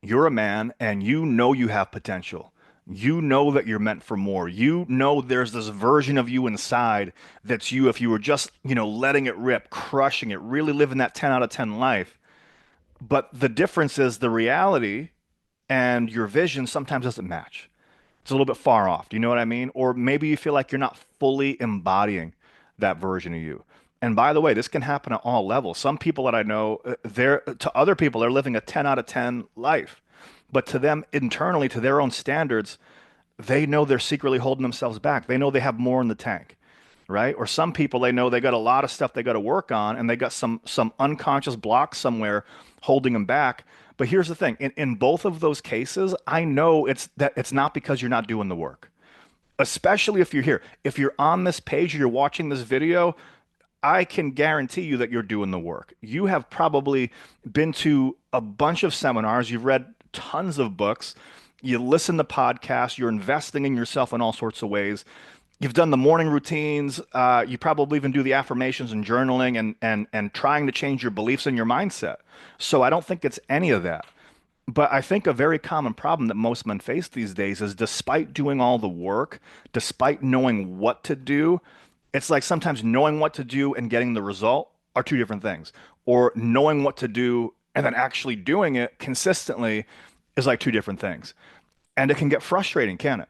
You're a man and you know you have potential. You know that you're meant for more. You know there's this version of you inside that's you if you were just, letting it rip, crushing it, really living that 10 out of 10 life. But the difference is the reality and your vision sometimes doesn't match. It's a little bit far off. Do you know what I mean? Or maybe you feel like you're not fully embodying that version of you. And by the way, this can happen at all levels. Some people that I know, they're to other people, they're living a 10 out of 10 life. But to them internally, to their own standards, they know they're secretly holding themselves back. They know they have more in the tank, right? Or some people they know they got a lot of stuff they got to work on, and they got some unconscious block somewhere holding them back. But here's the thing: in both of those cases, I know it's not because you're not doing the work. Especially if you're here, if you're on this page or you're watching this video, I can guarantee you that you're doing the work. You have probably been to a bunch of seminars, you've read tons of books, you listen to podcasts, you're investing in yourself in all sorts of ways. You've done the morning routines. You probably even do the affirmations and journaling and trying to change your beliefs and your mindset. So I don't think it's any of that. But I think a very common problem that most men face these days is despite doing all the work, despite knowing what to do, it's like sometimes knowing what to do and getting the result are two different things. Or knowing what to do and then actually doing it consistently is like two different things. And it can get frustrating, can it?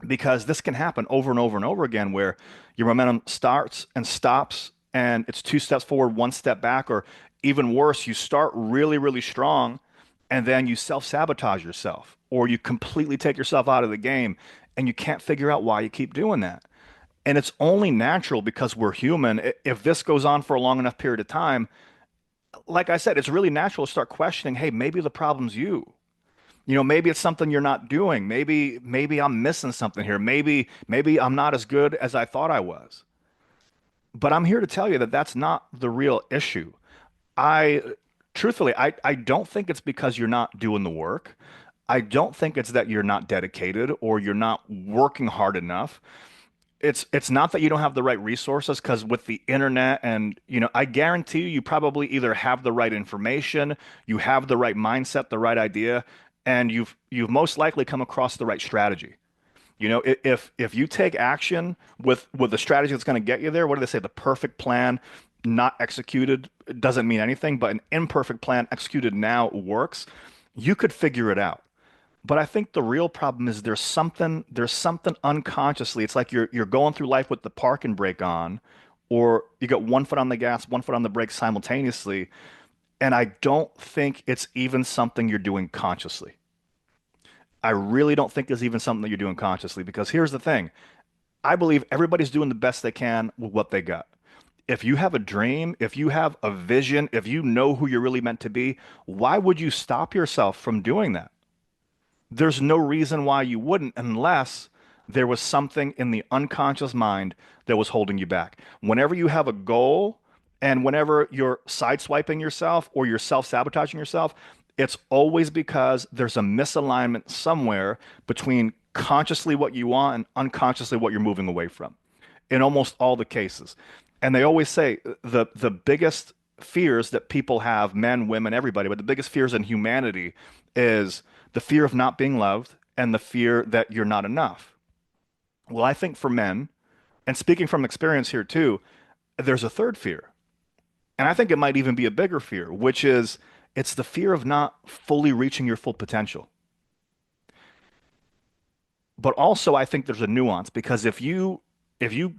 Because this can happen over and over and over again where your momentum starts and stops and it's two steps forward, one step back, or even worse, you start really, really strong and then you self-sabotage yourself or you completely take yourself out of the game and you can't figure out why you keep doing that. And it's only natural because we're human. If this goes on for a long enough period of time, like I said, it's really natural to start questioning, hey, maybe the problem's you. Maybe it's something you're not doing. Maybe I'm missing something here. Maybe I'm not as good as I thought I was. But I'm here to tell you that that's not the real issue. I truthfully, I don't think it's because you're not doing the work. I don't think it's that you're not dedicated or you're not working hard enough. It's not that you don't have the right resources because with the internet and I guarantee you probably either have the right information, you have the right mindset, the right idea, and you've most likely come across the right strategy. If you take action with the strategy that's going to get you there, what do they say? The perfect plan not executed doesn't mean anything, but an imperfect plan executed now works. You could figure it out. But I think the real problem is there's something unconsciously. It's like you're going through life with the park and brake on, or you got one foot on the gas, one foot on the brake simultaneously. And I don't think it's even something you're doing consciously. I really don't think it's even something that you're doing consciously because here's the thing. I believe everybody's doing the best they can with what they got. If you have a dream, if you have a vision, if you know who you're really meant to be, why would you stop yourself from doing that? There's no reason why you wouldn't unless there was something in the unconscious mind that was holding you back. Whenever you have a goal and whenever you're sideswiping yourself or you're self-sabotaging yourself, it's always because there's a misalignment somewhere between consciously what you want and unconsciously what you're moving away from in almost all the cases. And they always say the biggest fears that people have, men, women, everybody, but the biggest fears in humanity is the fear of not being loved and the fear that you're not enough. Well, I think for men, and speaking from experience here too, there's a third fear. And I think it might even be a bigger fear, which is it's the fear of not fully reaching your full potential. But also I think there's a nuance because if you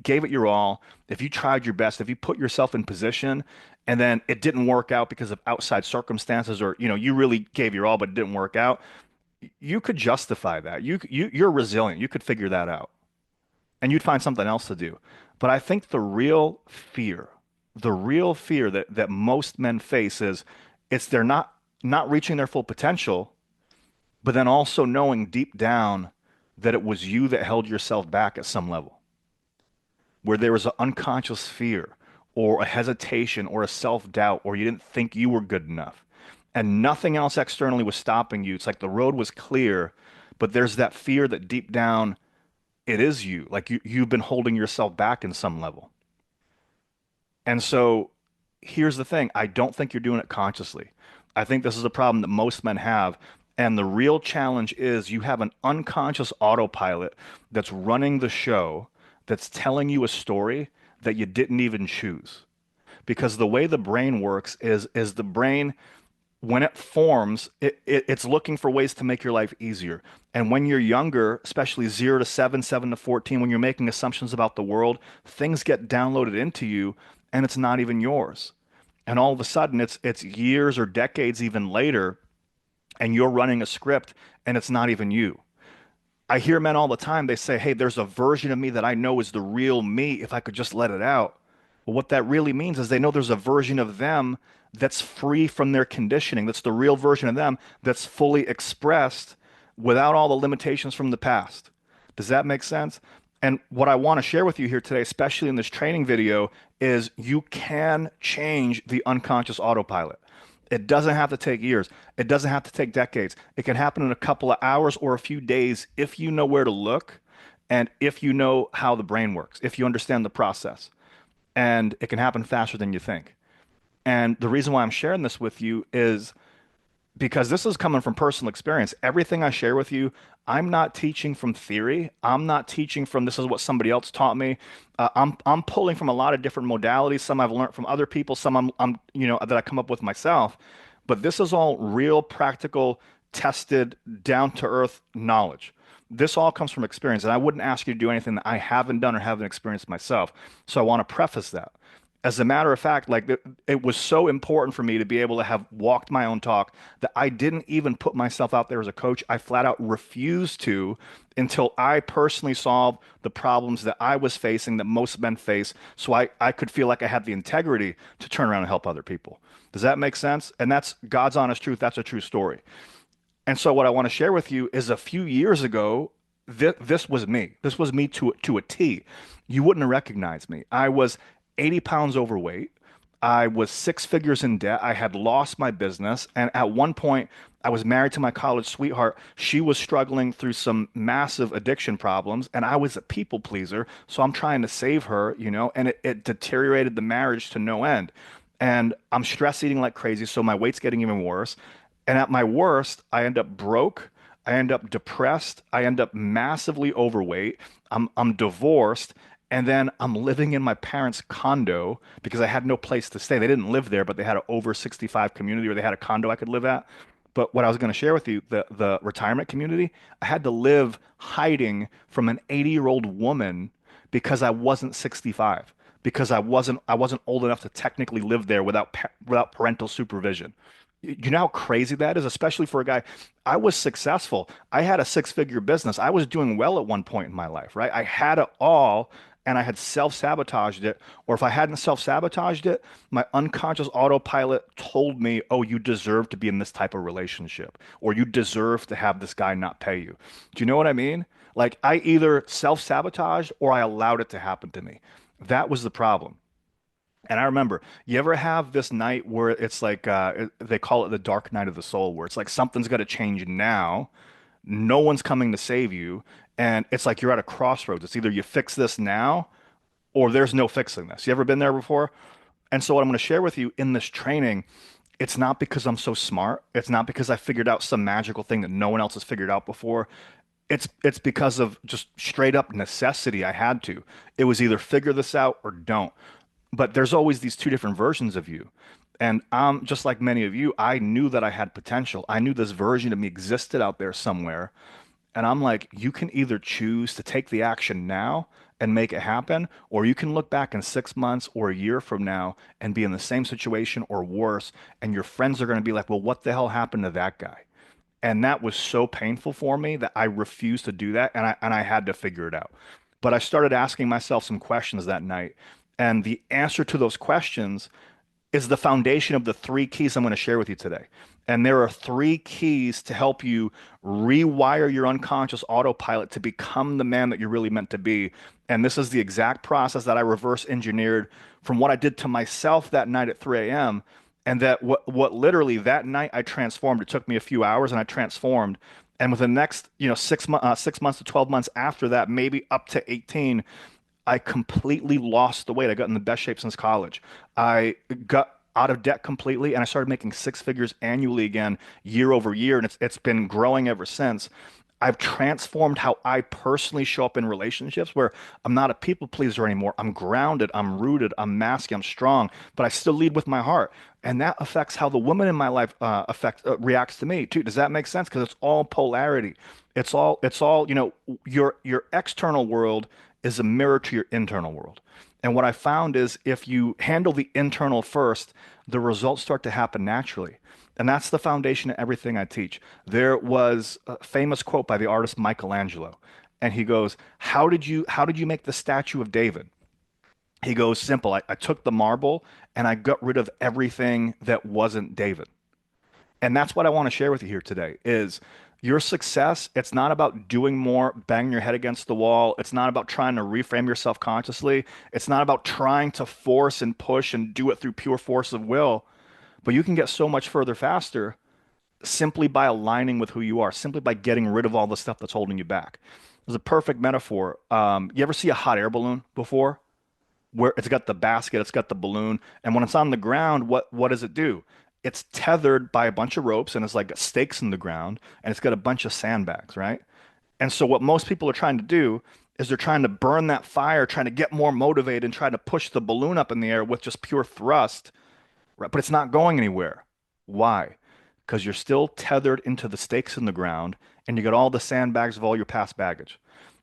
gave it your all, if you tried your best, if you put yourself in position and then it didn't work out because of outside circumstances or you really gave your all but it didn't work out, you could justify that. You're resilient. You could figure that out and you'd find something else to do. But I think the real fear that most men face is it's they're not reaching their full potential, but then also knowing deep down that it was you that held yourself back at some level, where there was an unconscious fear or a hesitation or a self-doubt or you didn't think you were good enough and nothing else externally was stopping you. It's like the road was clear, but there's that fear that deep down it is you. Like you've been holding yourself back in some level. And so here's the thing. I don't think you're doing it consciously. I think this is a problem that most men have. And the real challenge is you have an unconscious autopilot that's running the show, that's telling you a story that you didn't even choose. Because the way the brain works is the brain, when it forms, it's looking for ways to make your life easier. And when you're younger, especially 0 to 7, 7 to 14, when you're making assumptions about the world, things get downloaded into you and it's not even yours. And all of a sudden, it's years or decades even later, and you're running a script and it's not even you. I hear men all the time, they say, hey, there's a version of me that I know is the real me if I could just let it out. Well, what that really means is they know there's a version of them that's free from their conditioning. That's the real version of them that's fully expressed without all the limitations from the past. Does that make sense? And what I want to share with you here today, especially in this training video, is you can change the unconscious autopilot. It doesn't have to take years. It doesn't have to take decades. It can happen in a couple of hours or a few days if you know where to look and if you know how the brain works, if you understand the process. And it can happen faster than you think. And the reason why I'm sharing this with you is because this is coming from personal experience. Everything I share with you, I'm not teaching from theory. I'm not teaching from this is what somebody else taught me. I'm pulling from a lot of different modalities. Some I've learned from other people. Some I'm that I come up with myself. But this is all real, practical, tested, down to earth knowledge. This all comes from experience, and I wouldn't ask you to do anything that I haven't done or haven't experienced myself. So I want to preface that. As a matter of fact, like it was so important for me to be able to have walked my own talk that I didn't even put myself out there as a coach. I flat out refused to until I personally solved the problems that I was facing that most men face. So I could feel like I had the integrity to turn around and help other people. Does that make sense? And that's God's honest truth. That's a true story. And so what I want to share with you is a few years ago, this was me. This was me to a T. You wouldn't have recognized me. I was 80 pounds overweight. I was six figures in debt. I had lost my business. And at one point, I was married to my college sweetheart. She was struggling through some massive addiction problems, and I was a people pleaser. So I'm trying to save her, and it deteriorated the marriage to no end. And I'm stress eating like crazy. So my weight's getting even worse. And at my worst, I end up broke. I end up depressed. I end up massively overweight. I'm divorced. And then I'm living in my parents' condo because I had no place to stay. They didn't live there, but they had an over 65 community or they had a condo I could live at. But what I was going to share with you, the retirement community, I had to live hiding from an 80-year-old woman because I wasn't 65, because I wasn't old enough to technically live there without parental supervision. You know how crazy that is, especially for a guy. I was successful. I had a six-figure business. I was doing well at one point in my life, right? I had it all and I had self-sabotaged it. Or if I hadn't self-sabotaged it, my unconscious autopilot told me, oh, you deserve to be in this type of relationship, or you deserve to have this guy not pay you. Do you know what I mean? Like I either self-sabotaged or I allowed it to happen to me. That was the problem. And I remember, you ever have this night where it's like they call it the dark night of the soul, where it's like something's got to change now. No one's coming to save you, and it's like you're at a crossroads. It's either you fix this now, or there's no fixing this. You ever been there before? And so what I'm going to share with you in this training, it's not because I'm so smart. It's not because I figured out some magical thing that no one else has figured out before. It's because of just straight up necessity. I had to. It was either figure this out or don't. But there's always these two different versions of you. And I'm just like many of you, I knew that I had potential. I knew this version of me existed out there somewhere. And I'm like, you can either choose to take the action now and make it happen, or you can look back in 6 months or a year from now and be in the same situation or worse. And your friends are going to be like, well, what the hell happened to that guy? And that was so painful for me that I refused to do that, and I had to figure it out. But I started asking myself some questions that night, and the answer to those questions is the foundation of the three keys I'm going to share with you today. And there are three keys to help you rewire your unconscious autopilot to become the man that you're really meant to be. And this is the exact process that I reverse engineered from what I did to myself that night at 3 a.m. And that what literally that night I transformed. It took me a few hours and I transformed. And within the next, 6 months to 12 months after that, maybe up to 18, I completely lost the weight. I got in the best shape since college. I got out of debt completely, and I started making six figures annually again, year over year, and it's been growing ever since. I've transformed how I personally show up in relationships where I'm not a people pleaser anymore. I'm grounded, I'm rooted, I'm masculine, I'm strong, but I still lead with my heart. And that affects how the woman in my life reacts to me too. Does that make sense? Because it's all polarity. It's all, your external world is a mirror to your internal world. And what I found is if you handle the internal first, the results start to happen naturally. And that's the foundation of everything I teach. There was a famous quote by the artist Michelangelo, and he goes, how did you make the statue of David? He goes, simple. I took the marble and I got rid of everything that wasn't David. And that's what I want to share with you here today is your success, it's not about doing more, banging your head against the wall. It's not about trying to reframe yourself consciously. It's not about trying to force and push and do it through pure force of will. But you can get so much further faster simply by aligning with who you are, simply by getting rid of all the stuff that's holding you back. There's a perfect metaphor. You ever see a hot air balloon before? Where it's got the basket, it's got the balloon, and when it's on the ground, what does it do? It's tethered by a bunch of ropes and it's like stakes in the ground, and it's got a bunch of sandbags, right? And so what most people are trying to do is they're trying to burn that fire, trying to get more motivated and trying to push the balloon up in the air with just pure thrust, right? But it's not going anywhere. Why? Because you're still tethered into the stakes in the ground and you got all the sandbags of all your past baggage.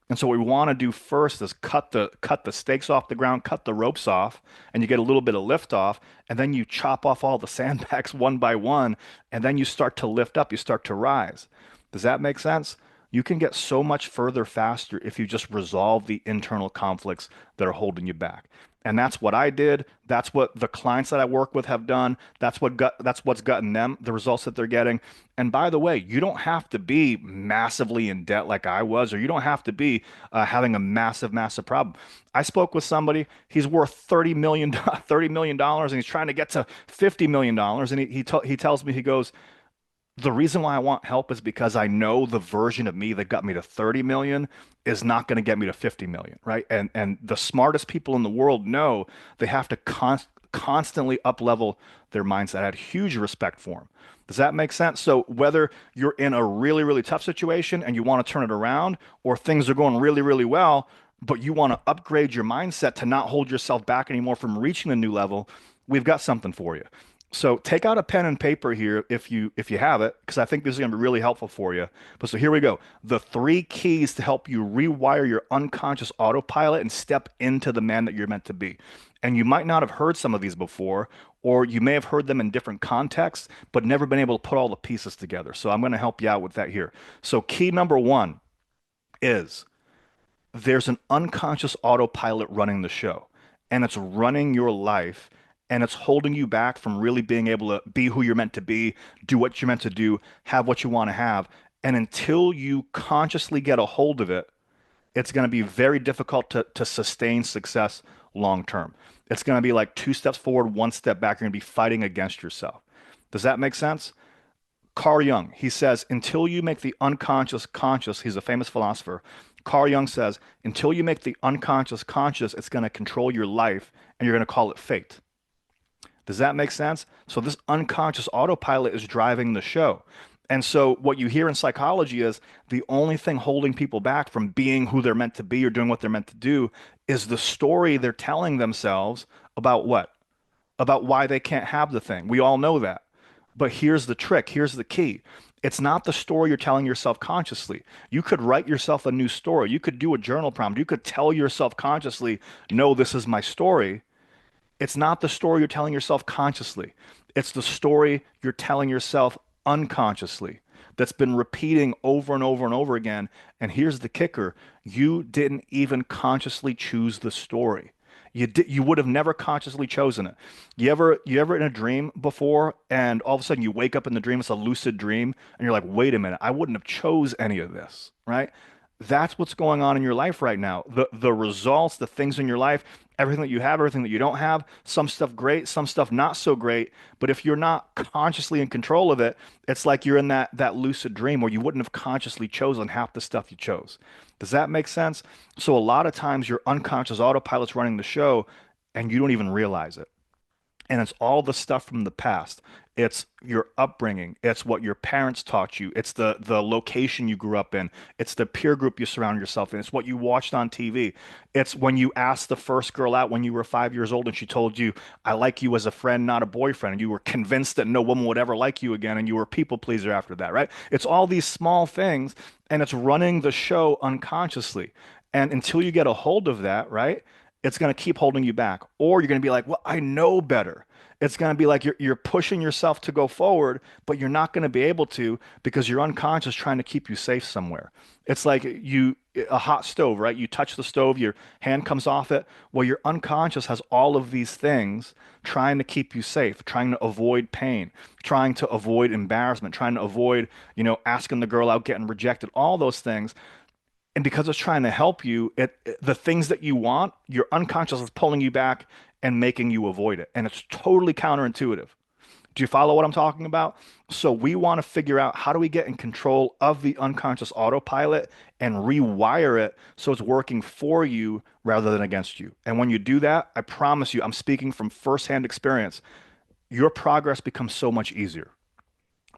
And so what we want to do first is cut the stakes off the ground, cut the ropes off, and you get a little bit of lift off, and then you chop off all the sandbags one by one, and then you start to lift up, you start to rise. Does that make sense? You can get so much further faster if you just resolve the internal conflicts that are holding you back. And that's what I did. That's what the clients that I work with have done. That's what's gotten them the results that they're getting. And by the way, you don't have to be massively in debt like I was, or you don't have to be having a massive, massive problem. I spoke with somebody. He's worth $30 million, and he's trying to get to $50 million. And he tells me, he goes, the reason why I want help is because I know the version of me that got me to 30 million is not going to get me to 50 million, right? And the smartest people in the world know they have to constantly up level their mindset. I had huge respect for them. Does that make sense? So whether you're in a really, really tough situation and you want to turn it around, or things are going really, really well, but you want to upgrade your mindset to not hold yourself back anymore from reaching the new level, we've got something for you. So take out a pen and paper here if you have it, because I think this is going to be really helpful for you. But so here we go. The three keys to help you rewire your unconscious autopilot and step into the man that you're meant to be. And you might not have heard some of these before, or you may have heard them in different contexts, but never been able to put all the pieces together. So I'm going to help you out with that here. So key number one is there's an unconscious autopilot running the show, and it's running your life, and it's holding you back from really being able to be who you're meant to be, do what you're meant to do, have what you want to have. And until you consciously get a hold of it, it's going to be very difficult to sustain success long term. It's going to be like two steps forward, one step back. You're going to be fighting against yourself. Does that make sense? Carl Jung, he says, until you make the unconscious conscious, he's a famous philosopher. Carl Jung says, until you make the unconscious conscious, it's going to control your life and you're going to call it fate. Does that make sense? So this unconscious autopilot is driving the show. And so what you hear in psychology is the only thing holding people back from being who they're meant to be or doing what they're meant to do is the story they're telling themselves about what? About why they can't have the thing. We all know that. But here's the trick. Here's the key. It's not the story you're telling yourself consciously. You could write yourself a new story. You could do a journal prompt. You could tell yourself consciously, no, this is my story. It's not the story you're telling yourself consciously. It's the story you're telling yourself unconsciously that's been repeating over and over and over again. And here's the kicker. You didn't even consciously choose the story. You would have never consciously chosen it. You ever in a dream before and all of a sudden you wake up in the dream, it's a lucid dream, and you're like, wait a minute, I wouldn't have chose any of this, right? That's what's going on in your life right now. The results, the things in your life, everything that you have, everything that you don't have, some stuff great, some stuff not so great. But if you're not consciously in control of it, it's like you're in that lucid dream where you wouldn't have consciously chosen half the stuff you chose. Does that make sense? So a lot of times your unconscious autopilot's running the show and you don't even realize it. And it's all the stuff from the past. It's your upbringing. It's what your parents taught you. It's the location you grew up in. It's the peer group you surround yourself in. It's what you watched on TV. It's when you asked the first girl out when you were 5 years old and she told you, I like you as a friend, not a boyfriend. And you were convinced that no woman would ever like you again. And you were a people pleaser after that, right? It's all these small things and it's running the show unconsciously. And until you get a hold of that, right? It's going to keep holding you back. Or you're going to be like, well, I know better. It's going to be like you're pushing yourself to go forward, but you're not going to be able to because your unconscious trying to keep you safe somewhere. It's like a hot stove, right? You touch the stove, your hand comes off it. Well, your unconscious has all of these things trying to keep you safe, trying to avoid pain, trying to avoid embarrassment, trying to avoid, asking the girl out, getting rejected, all those things. And because it's trying to help you, the things that you want, your unconscious is pulling you back and making you avoid it. And it's totally counterintuitive. Do you follow what I'm talking about? So we want to figure out how do we get in control of the unconscious autopilot and rewire it so it's working for you rather than against you. And when you do that, I promise you, I'm speaking from firsthand experience, your progress becomes so much easier.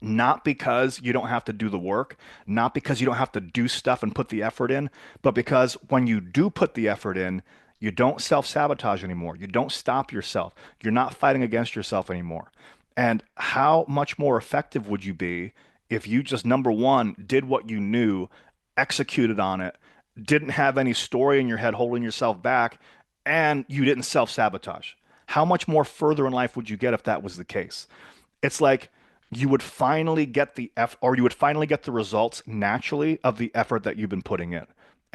Not because you don't have to do the work, not because you don't have to do stuff and put the effort in, but because when you do put the effort in, you don't self-sabotage anymore. You don't stop yourself. You're not fighting against yourself anymore. And how much more effective would you be if you just, number one, did what you knew, executed on it, didn't have any story in your head holding yourself back, and you didn't self-sabotage? How much more further in life would you get if that was the case? It's like you would finally get or you would finally get the results naturally of the effort that you've been putting in.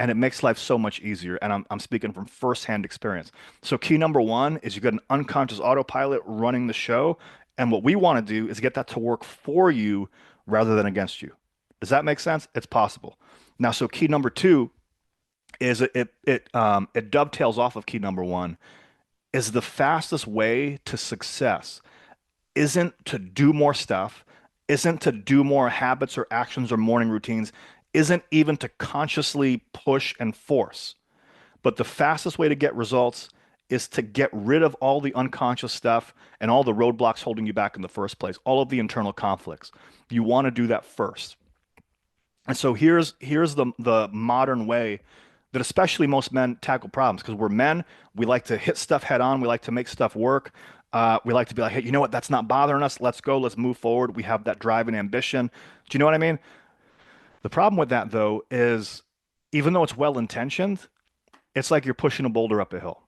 And it makes life so much easier. And I'm speaking from firsthand experience. So key number one is you got an unconscious autopilot running the show. And what we want to do is get that to work for you rather than against you. Does that make sense? It's possible. Now, so key number two is it dovetails off of key number one, is the fastest way to success isn't to do more stuff, isn't to do more habits or actions or morning routines, isn't even to consciously push and force. But the fastest way to get results is to get rid of all the unconscious stuff and all the roadblocks holding you back in the first place, all of the internal conflicts. You want to do that first. And so here's the modern way that especially most men tackle problems because we're men. We like to hit stuff head on. We like to make stuff work. We like to be like, hey, you know what? That's not bothering us. Let's go. Let's move forward. We have that drive and ambition. Do you know what I mean? The problem with that though is even though it's well intentioned, it's like you're pushing a boulder up a hill.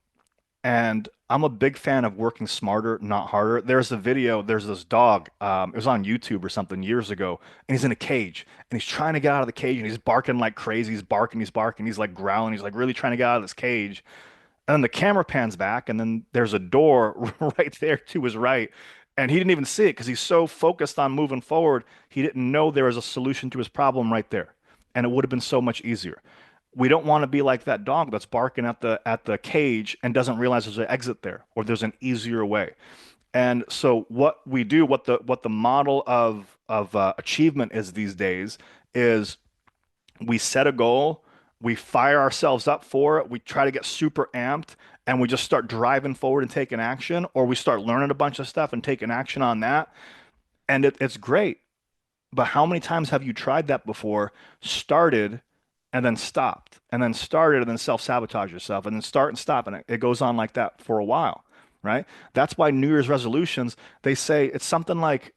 And I'm a big fan of working smarter, not harder. There's a video, there's this dog, it was on YouTube or something years ago, and he's in a cage and he's trying to get out of the cage and he's barking like crazy. He's barking, he's like growling, he's like really trying to get out of this cage. And then the camera pans back, and then there's a door right there to his right. And he didn't even see it because he's so focused on moving forward, he didn't know there was a solution to his problem right there. And it would have been so much easier. We don't want to be like that dog that's barking at the cage and doesn't realize there's an exit there or there's an easier way. And so what we do, what the model of achievement is these days is we set a goal, we fire ourselves up for it, we try to get super amped, and we just start driving forward and taking action, or we start learning a bunch of stuff and taking action on that. And it's great. But how many times have you tried that before, started and then stopped, and then started and then self-sabotage yourself, and then start and stop, and it goes on like that for a while, right? That's why New Year's resolutions, they say it's something like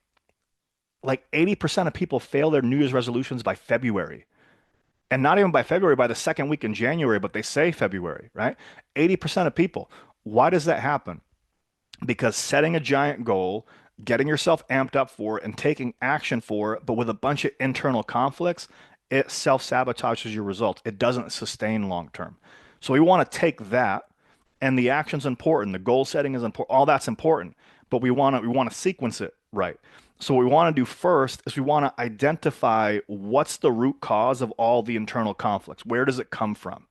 80% of people fail their New Year's resolutions by February. And not even by February, by the second week in January, but they say February, right? 80% of people. Why does that happen? Because setting a giant goal, getting yourself amped up for it, and taking action for it, but with a bunch of internal conflicts, it self-sabotages your results. It doesn't sustain long term. So we want to take that, and the action's important, the goal setting is important, all that's important, but we want to sequence it right. So what we want to do first is we want to identify what's the root cause of all the internal conflicts. Where does it come from?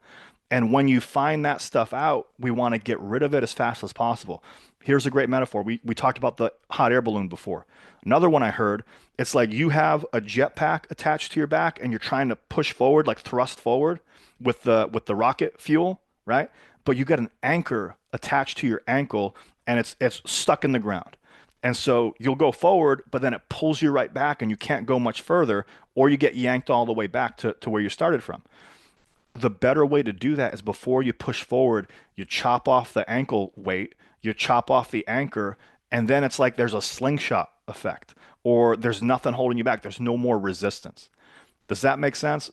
And when you find that stuff out, we want to get rid of it as fast as possible. Here's a great metaphor. We talked about the hot air balloon before. Another one I heard, it's like you have a jetpack attached to your back and you're trying to push forward, like thrust forward with the rocket fuel, right? But you got an anchor attached to your ankle and it's stuck in the ground. And so you'll go forward, but then it pulls you right back and you can't go much further, or you get yanked all the way back to where you started from. The better way to do that is before you push forward, you chop off the ankle weight, you chop off the anchor, and then it's like there's a slingshot effect, or there's nothing holding you back. There's no more resistance. Does that make sense?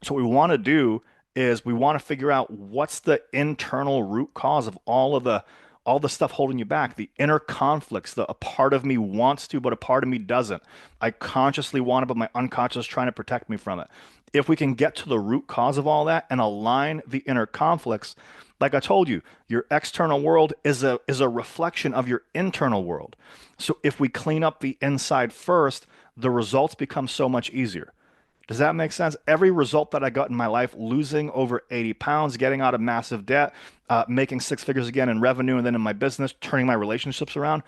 So what we want to do is we want to figure out what's the internal root cause of all the stuff holding you back, the inner conflicts, the a part of me wants to, but a part of me doesn't. I consciously want it, but my unconscious is trying to protect me from it. If we can get to the root cause of all that and align the inner conflicts, like I told you, your external world is a reflection of your internal world. So if we clean up the inside first, the results become so much easier. Does that make sense? Every result that I got in my life, losing over 80 pounds, getting out of massive debt, making six figures again in revenue, and then in my business, turning my relationships around,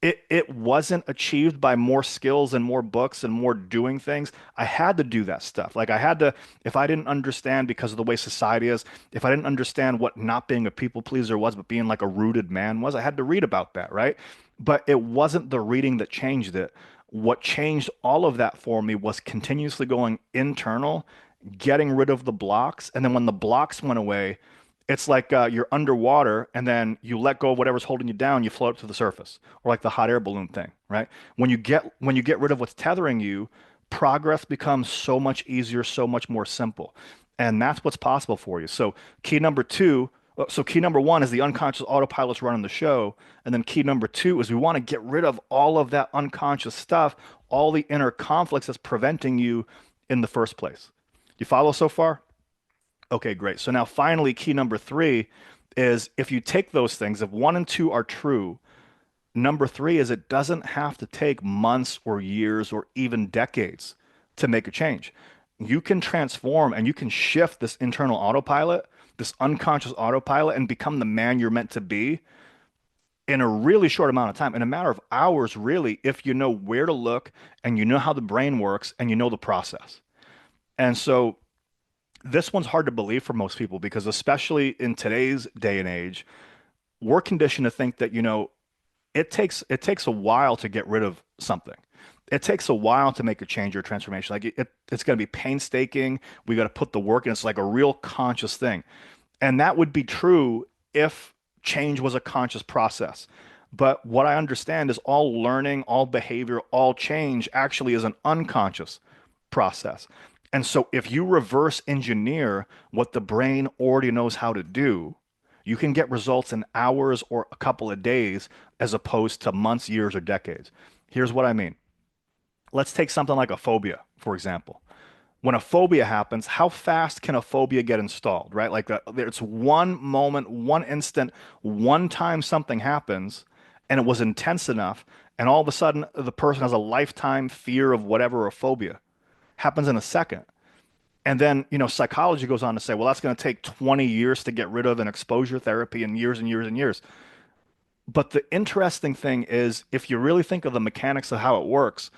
it wasn't achieved by more skills and more books and more doing things. I had to do that stuff. Like I had to, if I didn't understand because of the way society is, if I didn't understand what not being a people pleaser was, but being like a rooted man was, I had to read about that, right? But it wasn't the reading that changed it. What changed all of that for me was continuously going internal, getting rid of the blocks. And then when the blocks went away, it's like you're underwater and then you let go of whatever's holding you down, you float up to the surface, or like the hot air balloon thing, right? When you get rid of what's tethering you, progress becomes so much easier, so much more simple. And that's what's possible for you. So key number one is the unconscious autopilot's running the show. And then key number two is we want to get rid of all of that unconscious stuff, all the inner conflicts that's preventing you in the first place. You follow so far? Okay, great. So now finally, key number three is if you take those things, if one and two are true, number three is it doesn't have to take months or years or even decades to make a change. You can transform and you can shift this internal autopilot, this unconscious autopilot, and become the man you're meant to be in a really short amount of time, in a matter of hours, really, if you know where to look and you know how the brain works and you know the process. And so this one's hard to believe for most people because, especially in today's day and age, we're conditioned to think that, it takes a while to get rid of something. It takes a while to make a change or transformation. Like it's going to be painstaking. We got to put the work in. It's like a real conscious thing. And that would be true if change was a conscious process. But what I understand is all learning, all behavior, all change actually is an unconscious process. And so if you reverse engineer what the brain already knows how to do, you can get results in hours or a couple of days as opposed to months, years, or decades. Here's what I mean. Let's take something like a phobia, for example. When a phobia happens, how fast can a phobia get installed, right? Like it's one moment, one instant, one time something happens and it was intense enough, and all of a sudden the person has a lifetime fear of whatever a phobia happens in a second. And then, psychology goes on to say, well, that's going to take 20 years to get rid of an exposure therapy and years and years and years. But the interesting thing is, if you really think of the mechanics of how it works,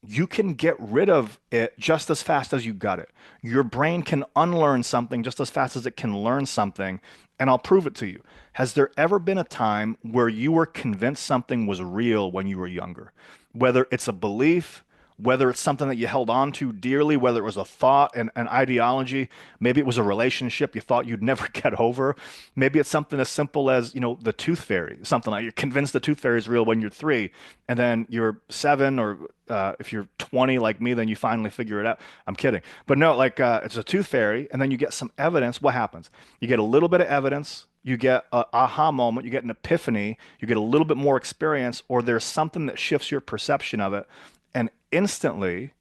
you can get rid of it just as fast as you got it. Your brain can unlearn something just as fast as it can learn something. And I'll prove it to you. Has there ever been a time where you were convinced something was real when you were younger? Whether it's a belief, whether it's something that you held on to dearly, whether it was a thought and an ideology, maybe it was a relationship you thought you'd never get over. Maybe it's something as simple as, the tooth fairy, something like you're convinced the tooth fairy is real when you're three, and then you're seven, or if you're 20 like me, then you finally figure it out. I'm kidding. But no, like it's a tooth fairy, and then you get some evidence. What happens? You get a little bit of evidence. You get an aha moment, you get an epiphany, you get a little bit more experience, or there's something that shifts your perception of it. And instantly,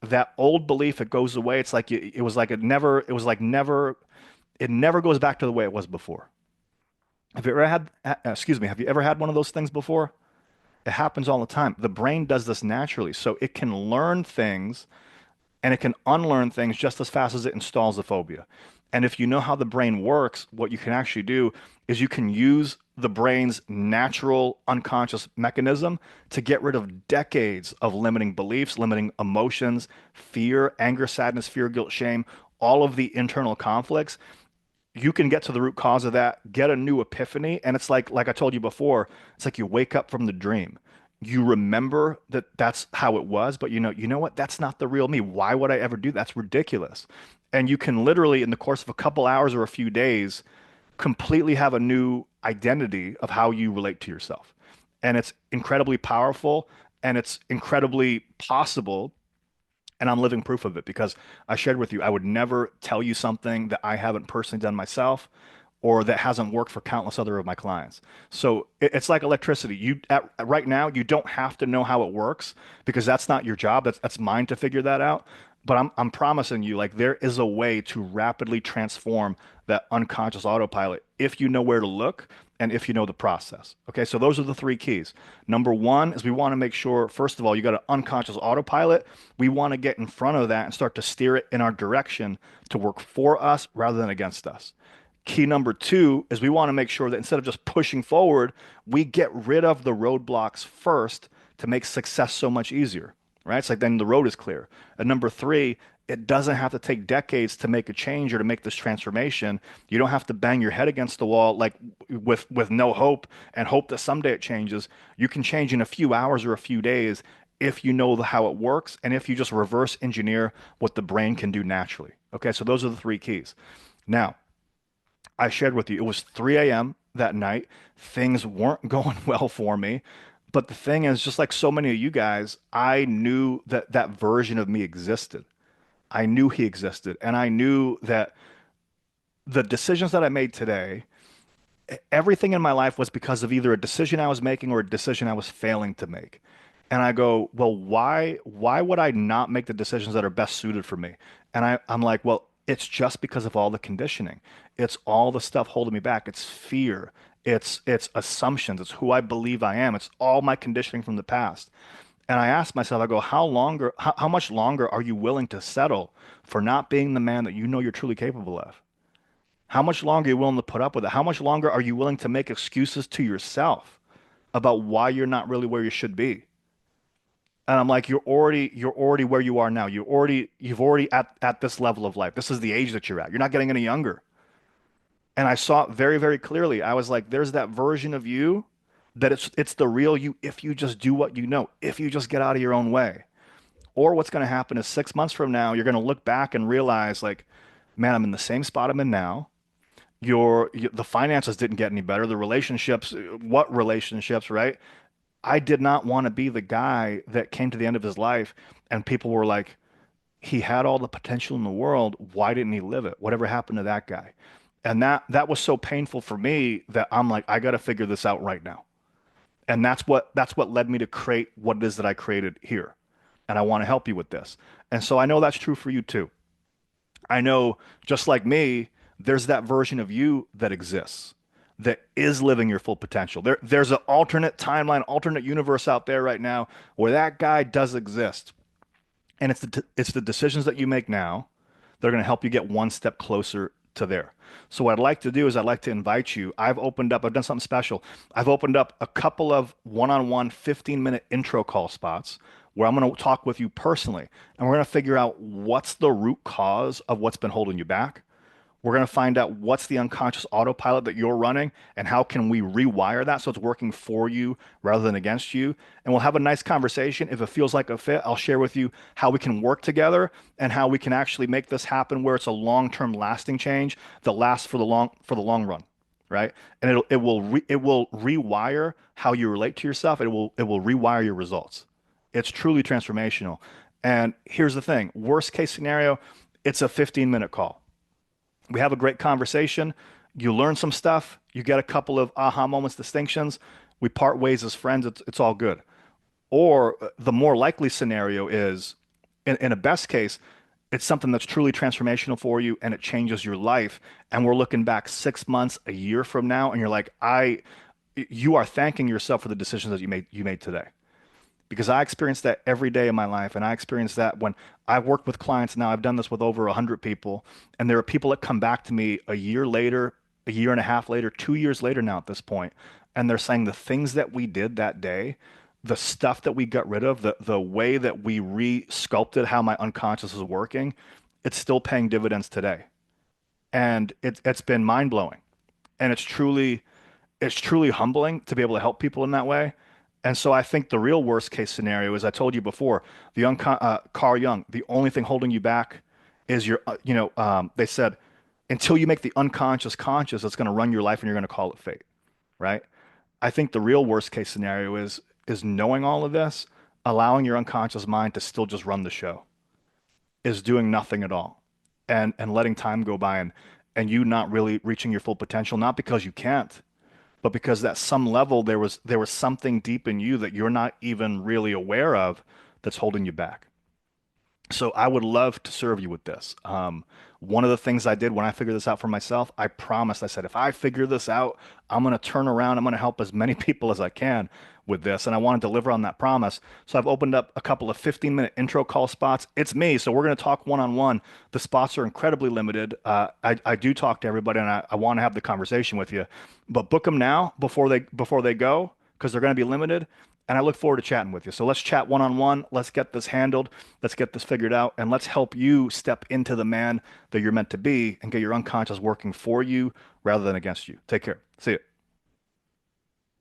that old belief, it goes away. It's like it was like it never goes back to the way it was before. Have you ever had one of those things before? It happens all the time. The brain does this naturally. So it can learn things and it can unlearn things just as fast as it installs the phobia. And if you know how the brain works, what you can actually do is you can use the brain's natural unconscious mechanism to get rid of decades of limiting beliefs, limiting emotions, fear, anger, sadness, fear, guilt, shame, all of the internal conflicts. you can get to the root cause of that, get a new epiphany, and it's like I told you before, it's like you wake up from the dream. You remember that that's how it was, but you know what? That's not the real me. Why would I ever do that? That's ridiculous. And you can literally, in the course of a couple hours or a few days, completely have a new identity of how you relate to yourself. And it's incredibly powerful and it's incredibly possible, and I'm living proof of it because I shared with you, I would never tell you something that I haven't personally done myself or that hasn't worked for countless other of my clients. So it's like electricity. Right now, you don't have to know how it works because that's not your job. That's mine to figure that out. But I'm promising you, like there is a way to rapidly transform that unconscious autopilot if you know where to look and if you know the process. Okay, so those are the three keys. Number one is we want to make sure, first of all, you got an unconscious autopilot. We want to get in front of that and start to steer it in our direction to work for us rather than against us. Key number two is we want to make sure that instead of just pushing forward, we get rid of the roadblocks first to make success so much easier, right? It's like then the road is clear. And number three, it doesn't have to take decades to make a change or to make this transformation. You don't have to bang your head against the wall like with no hope and hope that someday it changes. You can change in a few hours or a few days if you know how it works and if you just reverse engineer what the brain can do naturally. Okay, so those are the three keys. Now, I shared with you, it was 3 a.m. that night. Things weren't going well for me. But the thing is, just like so many of you guys, I knew that that version of me existed. I knew he existed. And I knew that the decisions that I made today, everything in my life was because of either a decision I was making or a decision I was failing to make. And I go, well, why would I not make the decisions that are best suited for me? And I'm like, well, it's just because of all the conditioning. It's all the stuff holding me back. It's fear. It's assumptions. It's who I believe I am. It's all my conditioning from the past. And I asked myself, I go, how much longer are you willing to settle for not being the man that you know you're truly capable of? How much longer are you willing to put up with it? How much longer are you willing to make excuses to yourself about why you're not really where you should be? And I'm like, you're already where you are now. You've already at this level of life. This is the age that you're at. You're not getting any younger. And I saw it very, very clearly. I was like, there's that version of you that it's the real you if you just do what you know, if you just get out of your own way. Or what's going to happen is 6 months from now, you're going to look back and realize like, man, I'm in the same spot I'm in now. The finances didn't get any better. The relationships, what relationships, right? I did not want to be the guy that came to the end of his life and people were like, he had all the potential in the world. Why didn't he live it? Whatever happened to that guy? And that was so painful for me that I'm like, I got to figure this out right now. And that's what led me to create what it is that I created here. And I want to help you with this. And so I know that's true for you too. I know just like me, there's that version of you that exists that is living your full potential. There's an alternate timeline, alternate universe out there right now where that guy does exist. And it's the decisions that you make now that are going to help you get one step closer to there. So what I'd like to do is I'd like to invite you. I've done something special. I've opened up a couple of one-on-one 15-minute intro call spots where I'm going to talk with you personally, and we're going to figure out what's the root cause of what's been holding you back. We're going to find out what's the unconscious autopilot that you're running and how can we rewire that so it's working for you rather than against you. And we'll have a nice conversation. If it feels like a fit, I'll share with you how we can work together and how we can actually make this happen where it's a long-term lasting change that lasts for the long run, right? And it will rewire how you relate to yourself. It will rewire your results. It's truly transformational. And here's the thing, worst case scenario, it's a 15-minute call. We have a great conversation. You learn some stuff. You get a couple of aha moments, distinctions. We part ways as friends. It's all good. Or the more likely scenario is, in a best case, it's something that's truly transformational for you and it changes your life. And we're looking back 6 months, a year from now, and you're like, you are thanking yourself for the decisions that you made today because I experience that every day in my life. And I experience that when I've worked with clients now, I've done this with over 100 people. And there are people that come back to me a year later, a year and a half later, 2 years later now at this point, and they're saying the things that we did that day, the stuff that we got rid of, the way that we re-sculpted how my unconscious is working, it's still paying dividends today. And it's been mind blowing. And it's truly humbling to be able to help people in that way. And so I think the real worst case scenario, as I told you before, Carl Jung, the only thing holding you back is they said, until you make the unconscious conscious, it's going to run your life and you're going to call it fate, right? I think the real worst case scenario is knowing all of this, allowing your unconscious mind to still just run the show, is doing nothing at all, and letting time go by and you not really reaching your full potential, not because you can't, but because at some level there was something deep in you that you're not even really aware of that's holding you back. So I would love to serve you with this. One of the things I did when I figured this out for myself, I promised, I said, if I figure this out, I'm going to turn around. I'm going to help as many people as I can with this. And I want to deliver on that promise. So I've opened up a couple of 15-minute intro call spots. It's me. So we're going to talk one-on-one. The spots are incredibly limited. I do talk to everybody and I want to have the conversation with you, but book them now before they go because they're going to be limited. And I look forward to chatting with you. So let's chat one on one. Let's get this handled. Let's get this figured out. And let's help you step into the man that you're meant to be and get your unconscious working for you rather than against you. Take care. See you.